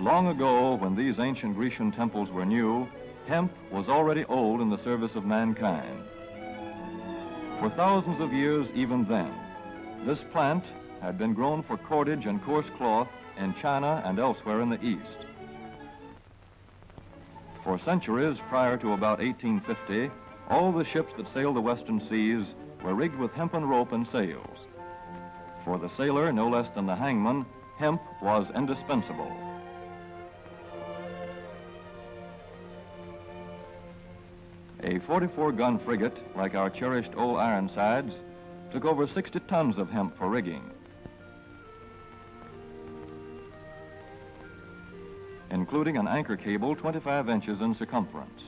Long ago, when these ancient Grecian temples were new, hemp was already old in the service of mankind. For thousands of years even then, this plant had been grown for cordage and coarse cloth in China and elsewhere in the East. For centuries prior to about 1850, all the ships that sailed the western seas were rigged with hempen rope and sails. For the sailor, no less than the hangman, hemp was indispensable. A 44-gun frigate, like our cherished old Ironsides, took over 60 tons of hemp for rigging. Including an anchor cable 25 inches in circumference.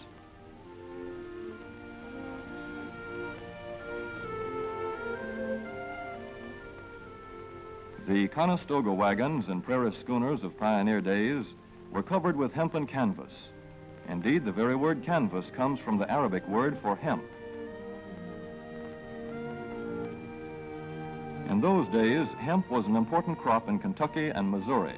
The Conestoga wagons and prairie schooners of pioneer days were covered with hempen canvas. Indeed, the very word canvas comes from the Arabic word for hemp. In those days, hemp was an important crop in Kentucky and Missouri.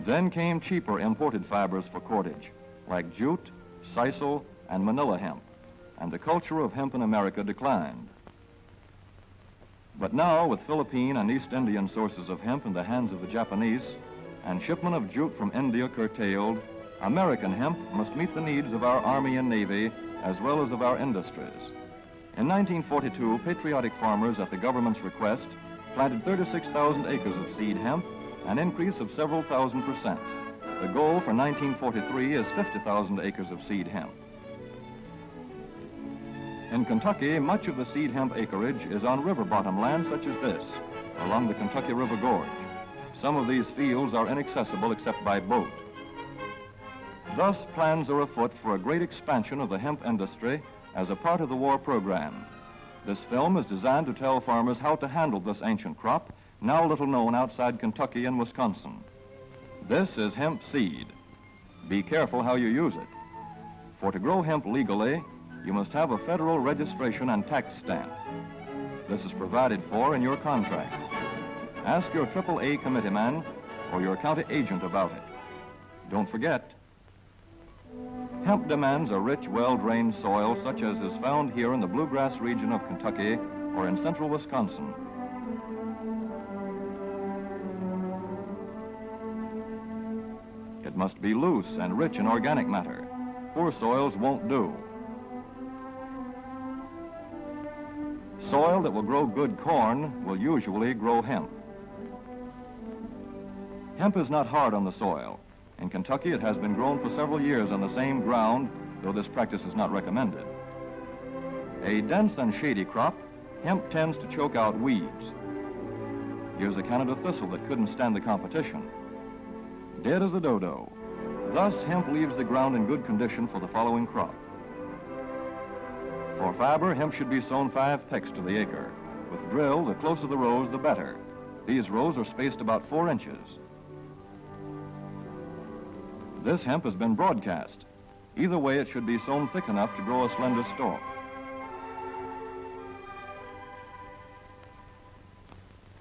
Then came cheaper imported fibers for cordage, like jute, sisal, and manila hemp, and the culture of hemp in America declined. But now, with Philippine and East Indian sources of hemp in the hands of the Japanese, and shipment of jute from India curtailed, American hemp must meet the needs of our Army and Navy as well as of our industries. In 1942, patriotic farmers at the government's request planted 36,000 acres of seed hemp, an increase of several thousand%. The goal for 1943 is 50,000 acres of seed hemp. In Kentucky, much of the seed hemp acreage is on river bottom land such as this, along the Kentucky River Gorge. Some of these fields are inaccessible except by boat. Thus, plans are afoot for a great expansion of the hemp industry as a part of the war program. This film is designed to tell farmers how to handle this ancient crop, now little known outside Kentucky and Wisconsin. This is hemp seed. Be careful how you use it. For to grow hemp legally, you must have a federal registration and tax stamp. This is provided for in your contract. Ask your AAA committeeman or your county agent about it. Don't forget, hemp demands a rich, well-drained soil such as is found here in the bluegrass region of Kentucky or in central Wisconsin. It must be loose and rich in organic matter. Poor soils won't do. Soil that will grow good corn will usually grow hemp. Hemp is not hard on the soil. In Kentucky, it has been grown for several years on the same ground, though this practice is not recommended. A dense and shady crop, hemp tends to choke out weeds. Here's a Canada thistle that couldn't stand the competition. Dead as a dodo. Thus, hemp leaves the ground in good condition for the following crop. For fiber, hemp should be sown 5 pecks to the acre. With drill, the closer the rows, the better. These rows are spaced about 4 inches. This hemp has been broadcast. Either way, it should be sown thick enough to grow a slender stalk.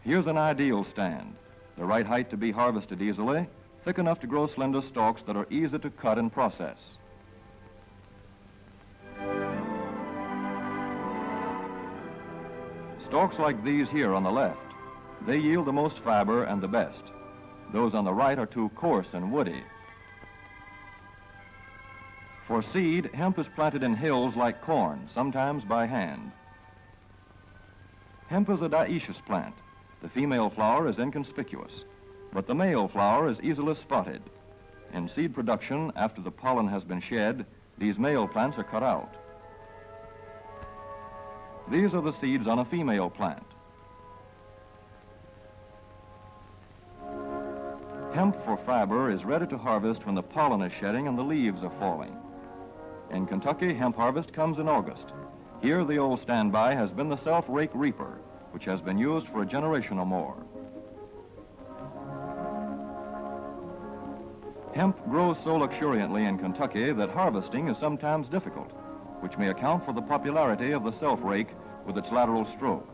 Here's an ideal stand. The right height to be harvested easily, thick enough to grow slender stalks that are easy to cut and process. Stalks like these here on the left, they yield the most fiber and the best. Those on the right are too coarse and woody. For seed, hemp is planted in hills like corn, sometimes by hand. Hemp is a dioecious plant. The female flower is inconspicuous, but the male flower is easily spotted. In seed production, after the pollen has been shed, these male plants are cut out. These are the seeds on a female plant. Hemp for fiber is ready to harvest when the pollen is shedding and the leaves are falling. In Kentucky, hemp harvest comes in August. Here, the old standby has been the self-rake reaper, which has been used for a generation or more. Hemp grows so luxuriantly in Kentucky that harvesting is sometimes difficult, which may account for the popularity of the self-rake with its lateral stroke.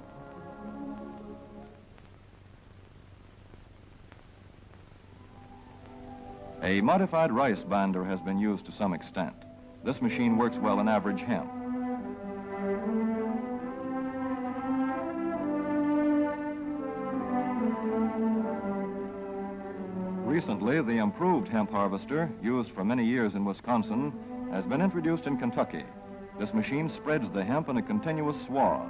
A modified rice binder has been used to some extent. This machine works well in average hemp. Recently, the improved hemp harvester, used for many years in Wisconsin, has been introduced in Kentucky. This machine spreads the hemp in a continuous swath.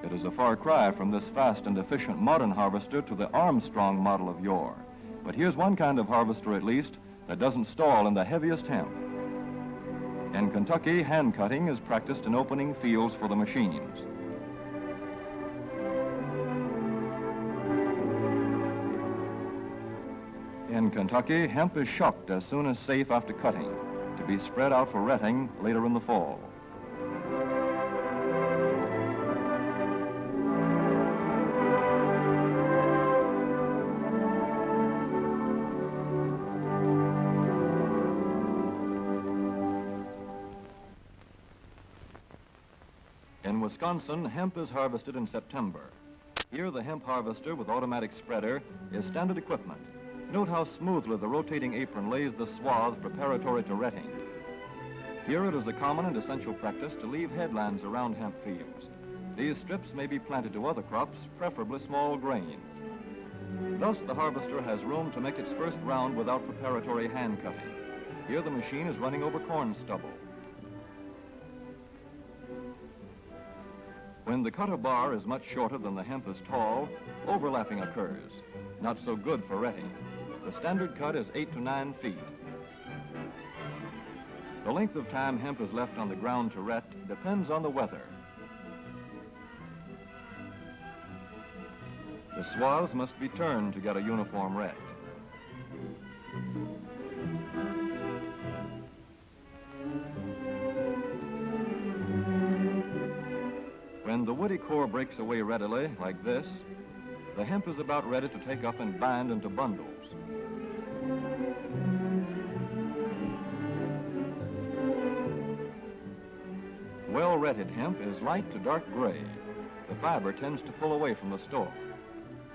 It is a far cry from this fast and efficient modern harvester to the Armstrong model of yore. But here's one kind of harvester, at least, that doesn't stall in the heaviest hemp. In Kentucky, hand cutting is practiced in opening fields for the machines. In Kentucky, hemp is shucked as soon as safe after cutting, to be spread out for retting later in the fall. In Wisconsin, hemp is harvested in September. Here, the hemp harvester with automatic spreader is standard equipment. Note how smoothly the rotating apron lays the swath preparatory to retting. Here it is a common and essential practice to leave headlands around hemp fields. These strips may be planted to other crops, preferably small grain. Thus, the harvester has room to make its first round without preparatory hand cutting. Here the machine is running over corn stubble. When the cutter bar is much shorter than the hemp is tall, overlapping occurs. Not so good for retting. The standard cut is 8 to 9 feet. The length of time hemp is left on the ground to ret depends on the weather. The swaths must be turned to get a uniform ret. When the woody core breaks away readily, like this, the hemp is about ready to take up and bind into bundles. Well-retted hemp is light to dark gray. The fiber tends to pull away from the stalk.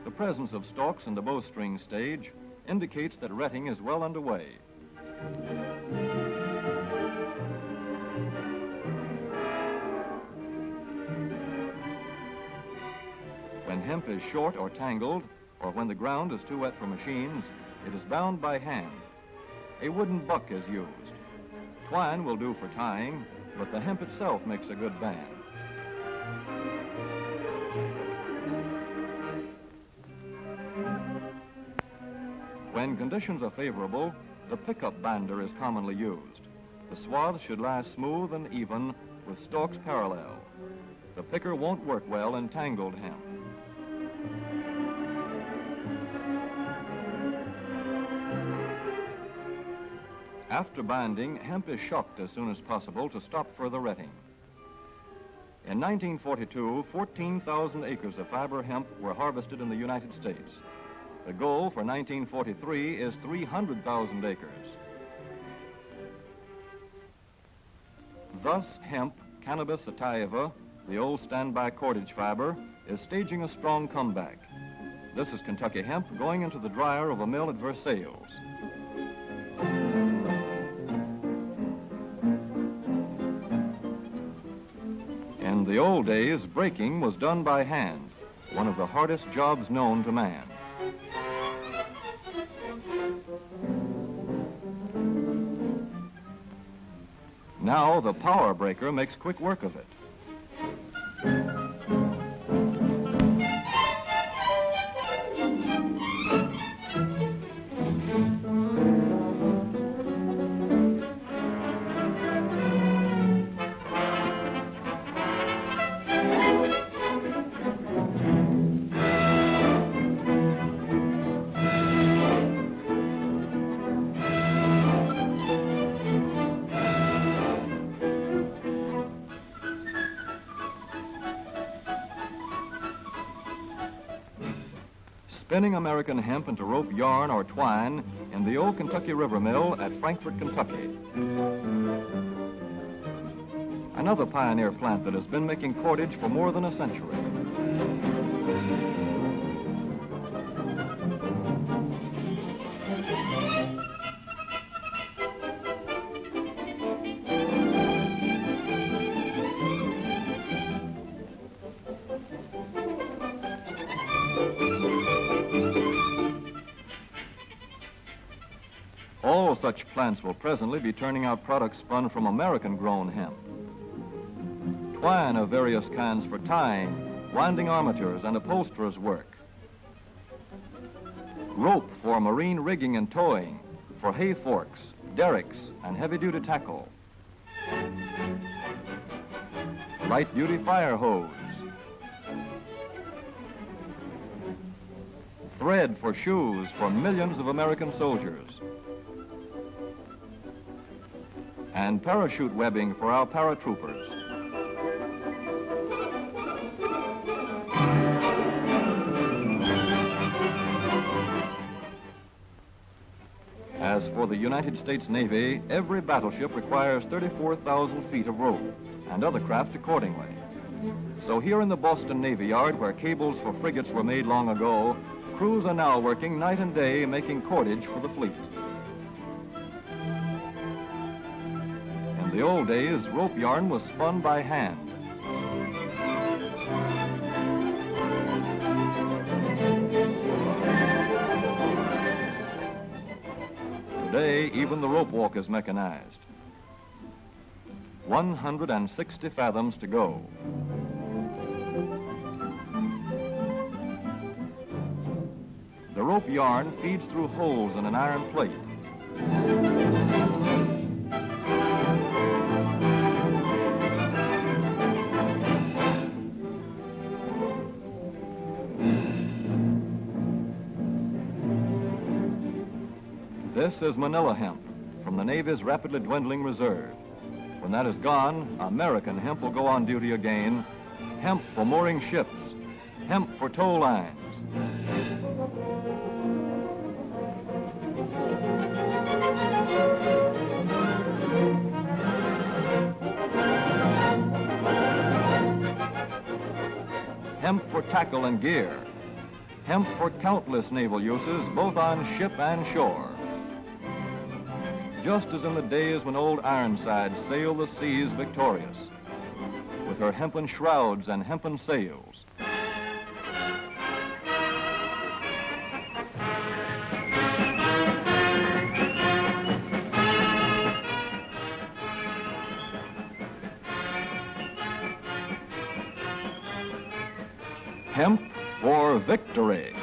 The presence of stalks in the bowstring stage indicates that retting is well underway. When hemp is short or tangled, or when the ground is too wet for machines, it is bound by hand. A wooden buck is used. Twine will do for tying, but the hemp itself makes a good band. When conditions are favorable, the pickup binder is commonly used. The swath should lie smooth and even with stalks parallel. The picker won't work well in tangled hemp. After binding, hemp is shucked as soon as possible to stop further retting. In 1942, 14,000 acres of fiber hemp were harvested in the United States. The goal for 1943 is 300,000 acres. Thus, hemp, Cannabis sativa, the old standby cordage fiber, is staging a strong comeback. This is Kentucky hemp going into the dryer of a mill at Versailles. In the old days, breaking was done by hand, one of the hardest jobs known to man. Now the power breaker makes quick work of it. Spinning American hemp into rope yarn or twine in the old Kentucky River Mill at Frankfort, Kentucky. Another pioneer plant that has been making cordage for more than a century. All such plants will presently be turning out products spun from American-grown hemp. Twine of various kinds for tying, winding armatures, and upholsterers' work. Rope for marine rigging and towing, for hay forks, derricks, and heavy-duty tackle. Light-duty fire hose. Thread for shoes for millions of American soldiers. And parachute webbing for our paratroopers. As for the United States Navy, every battleship requires 34,000 feet of rope, and other craft accordingly. So here in the Boston Navy Yard, where cables for frigates were made long ago, crews are now working night and day making cordage for the fleet. In the old days, rope yarn was spun by hand. Today, even the rope walk is mechanized. 160 fathoms to go. The rope yarn feeds through holes in an iron plate. This is Manila hemp from the Navy's rapidly dwindling reserve. When that is gone, American hemp will go on duty again. Hemp for mooring ships, hemp for tow lines. Hemp for tackle and gear. Hemp for countless naval uses, both on ship and shore. Just as in the days when old Ironside sailed the seas victorious, with her hempen shrouds and hempen sails. Hemp for victory.